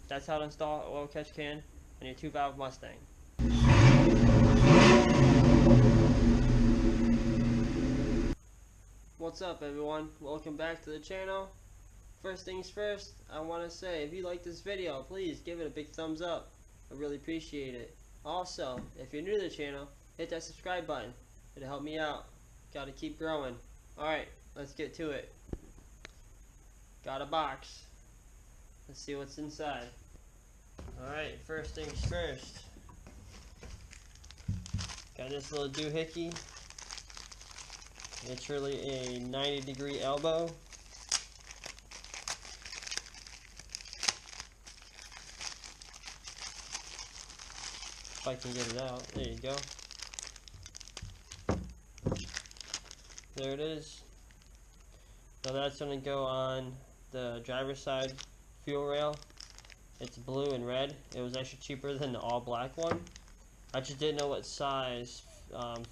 That's how to install an oil catch can on your 2-valve Mustang. What's up, everyone? Welcome back to the channel. First things first, I want to say if you like this video, please give it a big thumbs up. I really appreciate it. Also, if you're new to the channel, hit that subscribe button. It'll help me out. Gotta keep growing. Alright, let's get to it. Got a box. Let's see what's inside. Alright, first things first. Got this little doohickey. It's really a 90-degree elbow. If I can get it out. There you go. There it is. So that's going to go on the driver's side fuel rail. It's blue and red. It was actually cheaper than the all black one. I just didn't know what size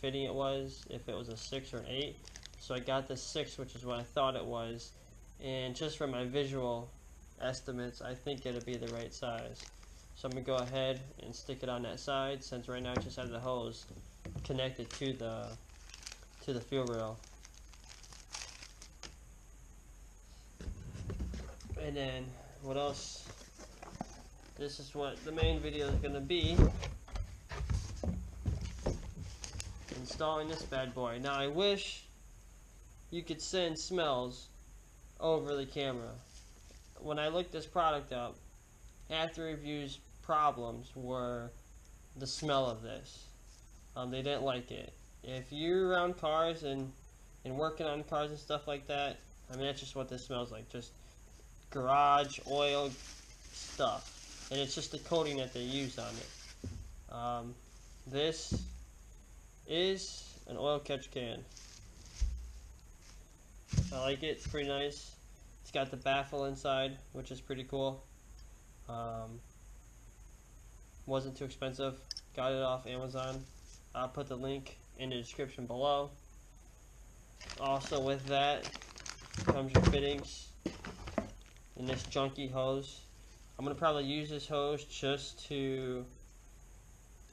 fitting it was, if it was a 6 or an 8. So I got the 6, which is what I thought it was. And just for my visual estimates, I think it'll be the right size. So I'm going to go ahead and stick it on that side, since right now I just have the hose connected to the fuel rail. And then what else? This is what the main video is going to be. Installing this bad boy. Now I wish you could send smells over the camera. When I looked this product up, half the reviews problems were the smell of this. They didn't like it. If you're around cars and working on cars and stuff like that, I mean, that's just what this smells like. Just garage oil stuff. And it's just the coating that they use on it. This is an oil catch can. I like it. It's pretty nice. It's got the baffle inside, which is pretty cool. Wasn't too expensive. Got it off Amazon. I'll put the link in the description below. Also with that comes your fittings and this junky hose. I'm going to probably use this hose just to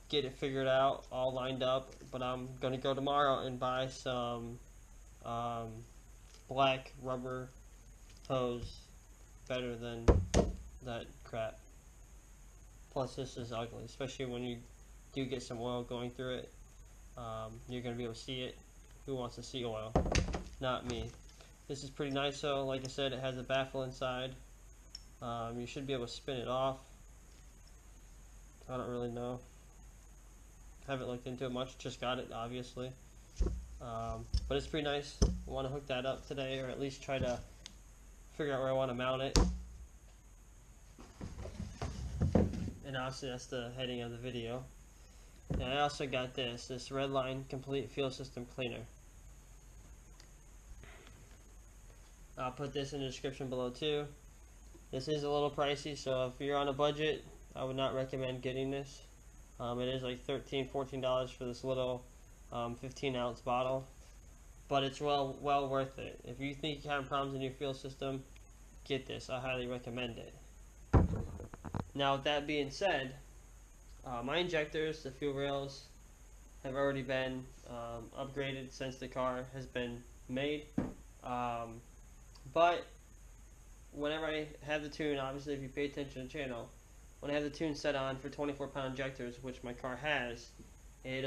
get it figured out, all lined up, but I'm going to go tomorrow and buy some black rubber hose. Better than that crap. Plus this is ugly, especially when you do get some oil going through it. You're going to be able to see it. Who wants to see oil? Not me. This is pretty nice though. Like I said, it has a baffle inside. You should be able to spin it off. I don't really know. Haven't looked into it much. Just got it, obviously. But it's pretty nice. I want to hook that up today, or at least try to figure out where I want to mount it. And obviously that's the heading of the video. And I also got this Redline Complete Fuel System Cleaner. I'll put this in the description below too. This is a little pricey, so if you're on a budget, I would not recommend getting this. It is like $13–14 for this little 15-ounce bottle, but it's well worth it. If you think you have problems in your fuel system, get this. I highly recommend it. Now with that being said, my injectors, the fuel rails, have already been upgraded since the car has been made. But whenever I have the tune, obviously if you pay attention to the channel, when I have the tune set on for 24-pound injectors, which my car has, it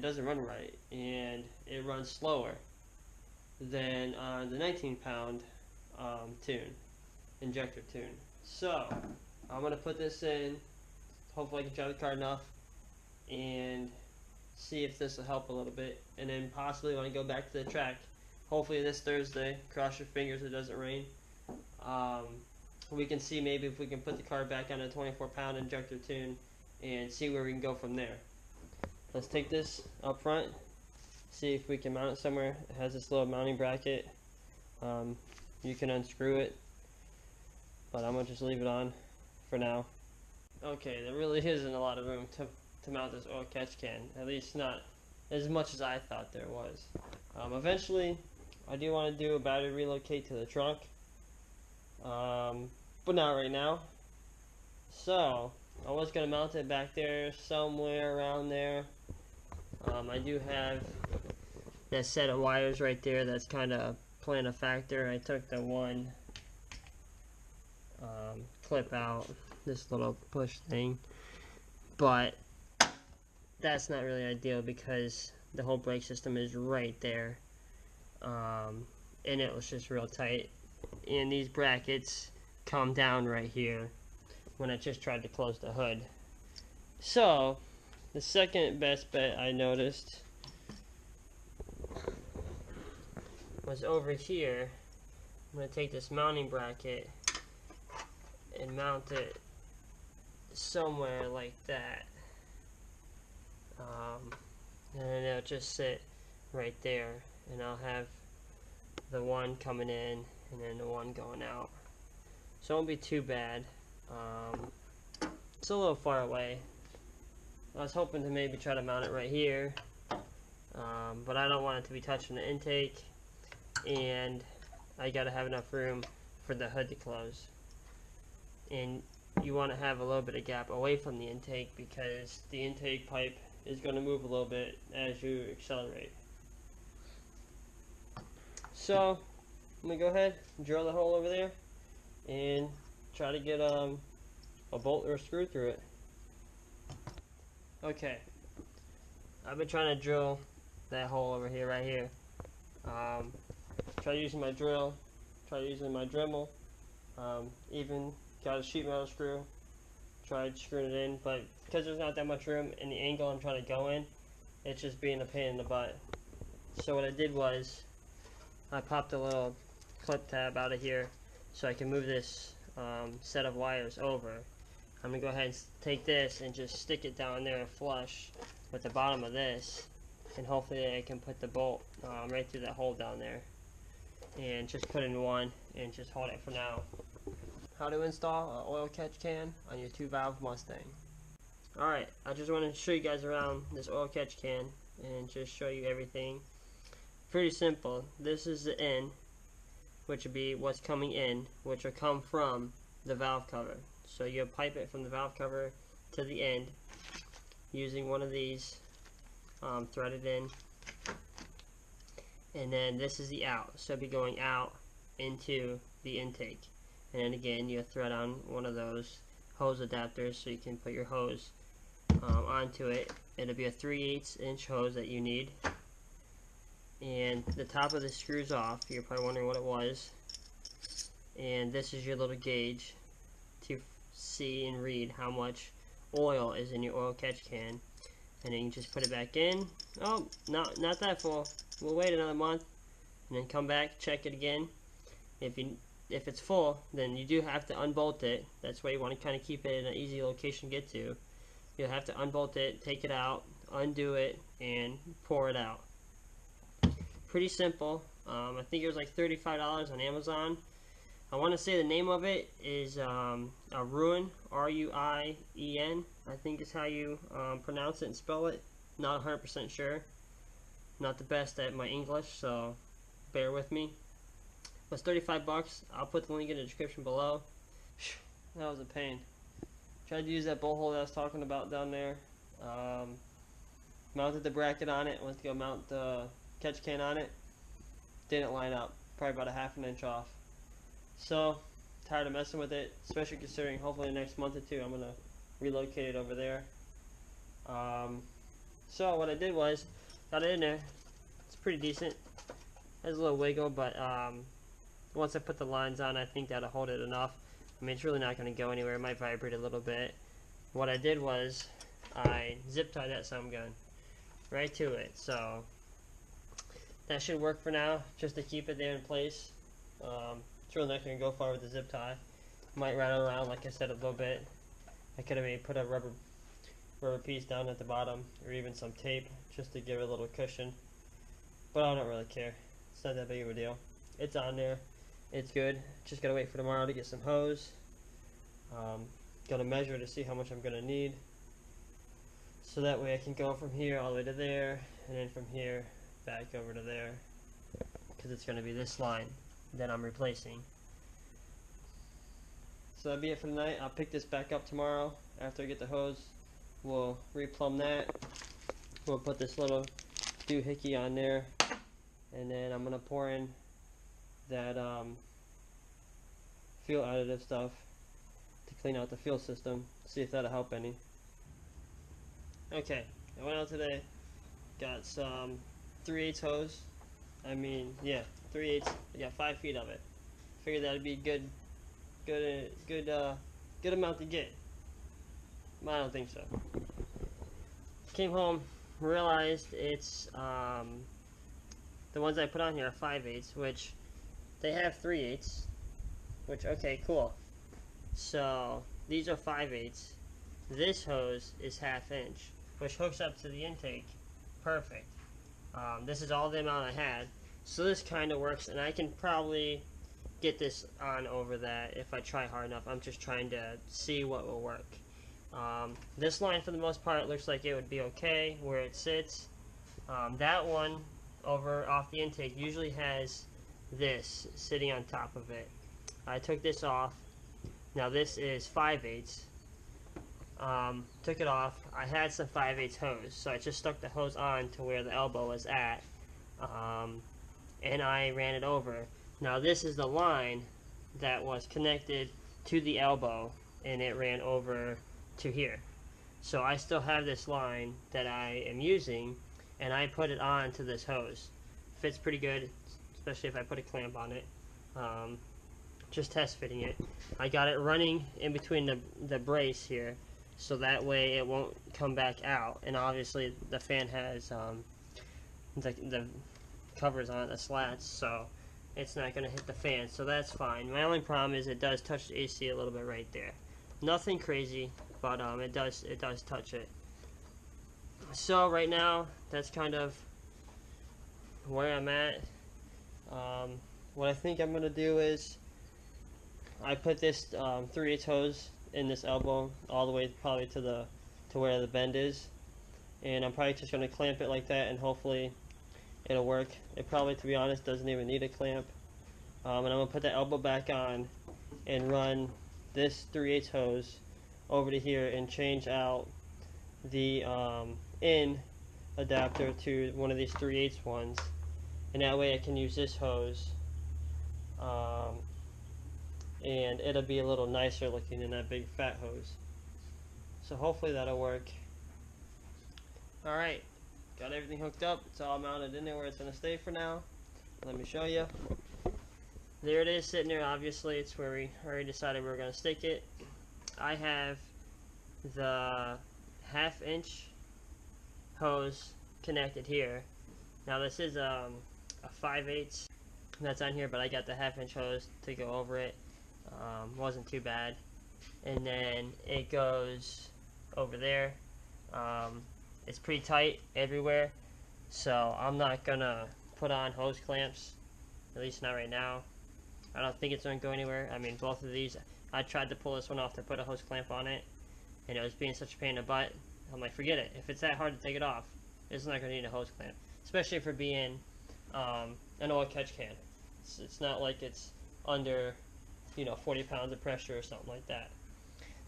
doesn't run right, and it runs slower than on the 19-pound injector tune. So I'm gonna put this in. Hopefully I can drive the car enough and see if this will help a little bit, and then possibly when I go back to the track, hopefully this Thursday, cross your fingers it doesn't rain, we can see maybe if we can put the car back on a 24-pound injector tune and see where we can go from there. Let's take this up front, see if we can mount it somewhere. It has this little mounting bracket. You can unscrew it, but I'm going to just leave it on for now. Okay, there really isn't a lot of room to mount this oil catch can, at least not as much as I thought there was. Eventually, I do want to do a battery relocate to the trunk, but not right now. So So I was gonna mount it back there somewhere around there. I do have that set of wires right there that's kind of playing a factor. I took the one clip out, this little push thing, but that's not really ideal because the whole brake system is right there, and it was just real tight, and these brackets come down right here when I just tried to close the hood. So the second best bet I noticed was over here. I'm going to take this mounting bracket and mount it somewhere like that, and it'll just sit right there, and I'll have the one coming in and then the one going out, so it won't be too bad. It's a little far away. I was hoping to maybe try to mount it right here, but I don't want it to be touching the intake, and I gotta have enough room for the hood to close. And you want to have a little bit of gap away from the intake because the intake pipe is going to move a little bit as you accelerate. So I'm going to go ahead and drill the hole over there and try to get a bolt or a screw through it. Okay, I've been trying to drill that hole over here, right here. Try using my drill, try using my Dremel, even got a sheet metal screw, tried screwing it in, but because there's not that much room in the angle I'm trying to go in, it's just being a pain in the butt. So what I did was, I popped a little clip tab out of here so I can move this set of wires over. I'm going to go ahead and take this and just stick it down there flush with the bottom of this, and hopefully I can put the bolt right through that hole down there, and just put in one and just hold it for now. How to install an oil catch can on your 2-valve Mustang. Alright, I just want to show you guys around this oil catch can and just show you everything. Pretty simple. This is the end, which would be what's coming in, which will come from the valve cover. So you'll pipe it from the valve cover to the end using one of these threaded in, and then this is the out, so it'll be going out into the intake. And then again, you thread on one of those hose adapters so you can put your hose onto it. It'll be a 3/8 inch hose that you need. And the top of the screws off. You're probably wondering what it was. And this is your little gauge to see and read how much oil is in your oil catch can. And then you can just put it back in. Oh, not that full. We'll wait another month and then come back, check it again. If it's full, then you do have to unbolt it. That's why you want to kind of keep it in an easy location to get to. You'll have to unbolt it, take it out, undo it, and pour it out. Pretty simple. I think it was like $35 on Amazon. I want to say the name of it is a Ruien, R-U-I-E-N. I think is how you pronounce it and spell it. Not 100% sure. Not the best at my English, so bear with me. It was 35 bucks. I'll put the link in the description below. That was a pain. Tried to use that bolt hole that I was talking about down there. Mounted the bracket on it. Went to go mount the catch can on it. Didn't line up. Probably about a ½ an inch off. So, tired of messing with it. Especially considering hopefully the next month or two I'm going to relocate it over there. So what I did was, got it in there. It's pretty decent. Has a little wiggle, but once I put the lines on, I think that'll hold it enough. I mean, it's really not going to go anywhere. It might vibrate a little bit. What I did was, I zip tied that some gun right to it. So that should work for now, just to keep it there in place. It's really not going to go far with the zip tie. Might rattle around, like I said, a little bit. I could have maybe put a rubber piece down at the bottom, or even some tape, just to give it a little cushion. But I don't really care. It's not that big of a deal. It's on there. It's good. Just gotta wait for tomorrow to get some hose. Gotta measure to see how much I'm gonna need. So that way I can go from here all the way to there, and then from here back over to there. Because it's gonna be this line that I'm replacing. So that'll be it for tonight. I'll pick this back up tomorrow after I get the hose. We'll replumb that. We'll put this little doohickey on there, and then I'm gonna pour in that fuel additive stuff to clean out the fuel system. See if that'll help any. Okay, I went out today. Got some 3/8 hose. I mean, yeah, 3/8. I got 5 feet of it. Figured that'd be good amount to get. I don't think so. Came home, realized it's the ones I put on here are 5/8, which they have 3/8, which okay, cool. So these are 5/8. This hose is 1/2 inch, which hooks up to the intake. Perfect. This is all the amount I had, so this kind of works, and I can probably get this on over that if I try hard enough. I'm just trying to see what will work. This line for the most part looks like it would be okay where it sits. That one over off the intake usually has this sitting on top of it. I took this off. Now this is 5/8. Took it off. I had some 5/8 hose, so I just stuck the hose on to where the elbow was at, and I ran it over. Now this is the line that was connected to the elbow, and it ran over to here. So I still have this line that I am using, and I put it on to this hose. Fits pretty good, especially if I put a clamp on it. Just test fitting it. I got it running in between the brace here, so that way it won't come back out. And obviously the fan has the covers on it, the slats, so it's not going to hit the fan, so that's fine. My only problem is it does touch the AC a little bit right there. Nothing crazy, but it does touch it. So right now that's kind of where I'm at. What I think I'm going to do is I put this 3/8 hose in this elbow all the way probably to where the bend is, and I'm probably just going to clamp it like that, and hopefully it'll work. It probably, to be honest, doesn't even need a clamp. And I'm going to put the elbow back on and run this 3/8 hose over to here and change out the in adapter to one of these 3/8 ones, and that way I can use this hose, and it'll be a little nicer looking than that big fat hose. So hopefully that'll work. Alright, got everything hooked up. It's all mounted in there where it's going to stay for now. Let me show you. There it is sitting there. Obviously it's where we already decided we were going to stick it. I have the 1/2 inch hose connected here. Now this is a 5/8 that's on here, but I got the 1/2 inch hose to go over it. Wasn't too bad. And then it goes over there. It's pretty tight everywhere, so I'm not gonna put on hose clamps, at least not right now. I don't think it's gonna go anywhere. I mean, both of these, I tried to pull this one off to put a hose clamp on it, and it was being such a pain in the butt. I'm like, forget it. If it's that hard to take it off, it's not gonna need a hose clamp, especially for being an oil catch can. It's not like it's under 40 pounds of pressure or something like that.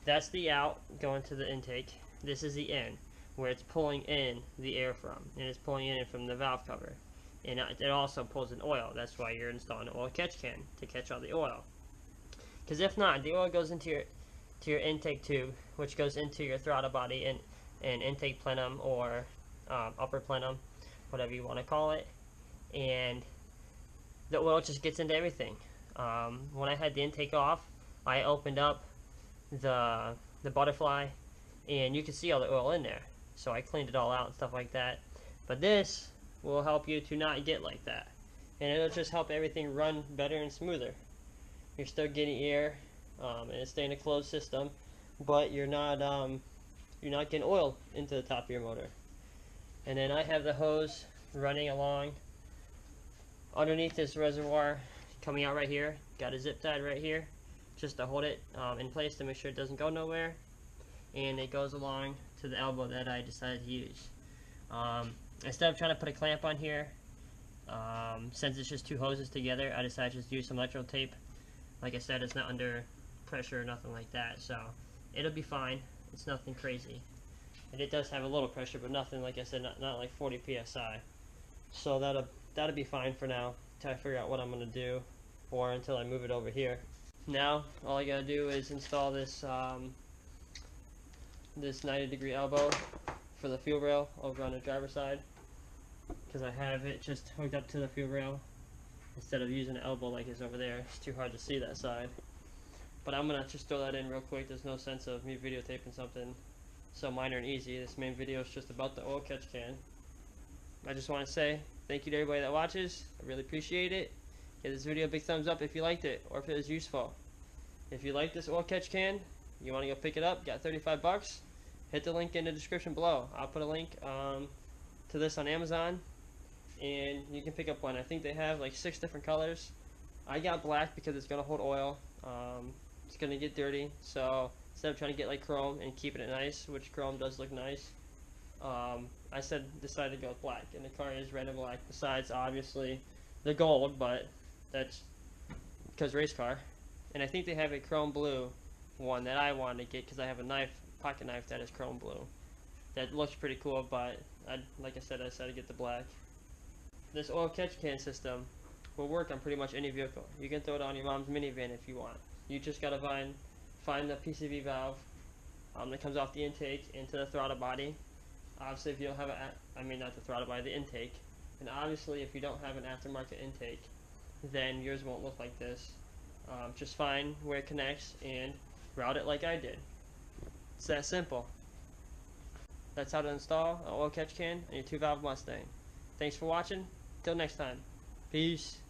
That's the out going to the intake. This is the in, where it's pulling in the air from, and it's pulling in from the valve cover, and it also pulls in oil. That's why you're installing an oil catch can, to catch all the oil, because if not, the oil goes into your intake tube, which goes into your throttle body and intake plenum, or upper plenum, whatever you want to call it, and the oil just gets into everything. When I had the intake off, I opened up the butterfly, and you can see all the oil in there. So I cleaned it all out and stuff like that. But this will help you to not get like that, and it'll just help everything run better and smoother. You're still getting air, and it's staying a closed system, but you're not getting oil into the top of your motor. And then I have the hose running along underneath this reservoir, coming out right here. Got a zip tied right here just to hold it in place to make sure it doesn't go nowhere, and it goes along to the elbow that I decided to use. Instead of trying to put a clamp on here, since it's just two hoses together, I decided to just use some electrical tape. Like I said, it's not under pressure or nothing like that, so it'll be fine. It's nothing crazy. And it does have a little pressure, but nothing, like I said, not like 40 psi. So that'll be fine for now until I figure out what I'm gonna do, or until I move it over here. Now all I gotta do is install this this 90-degree elbow for the fuel rail over on the driver's side, because I have it just hooked up to the fuel rail instead of using an elbow like it's over there. It's too hard to see that side. But I'm gonna just throw that in real quick. There's no sense of me videotaping something so minor and easy. This main video is just about the oil catch can. I just want to say thank you to everybody that watches. I really appreciate it. Give this video a big thumbs up if you liked it or if it was useful. If you like this oil catch can, you want to go pick it up, got 35 bucks, hit the link in the description below. I'll put a link to this on Amazon, and you can pick up one. I think they have like 6 different colors. I got black because it's going to hold oil. It's going to get dirty, so instead of trying to get like chrome and keeping it nice, which chrome does look nice, I decided to go with black, and the car is red and black, besides obviously the gold, but that's because race car. And I think they have a chrome blue one that I wanted to get because I have a pocket knife that is chrome blue. That looks pretty cool, but like I said, I decided to get the black. This oil catch can system will work on pretty much any vehicle. You can throw it on your mom's minivan if you want. You just gotta find the PCV valve that comes off the intake into the throttle body. Obviously, if you don't have not the throttle body, the intake. And obviously, if you don't have an aftermarket intake, then yours won't look like this. Just find where it connects and route it like I did. It's that simple. That's how to install an oil catch can on your 2-valve Mustang. Thanks for watching. Till next time. Peace.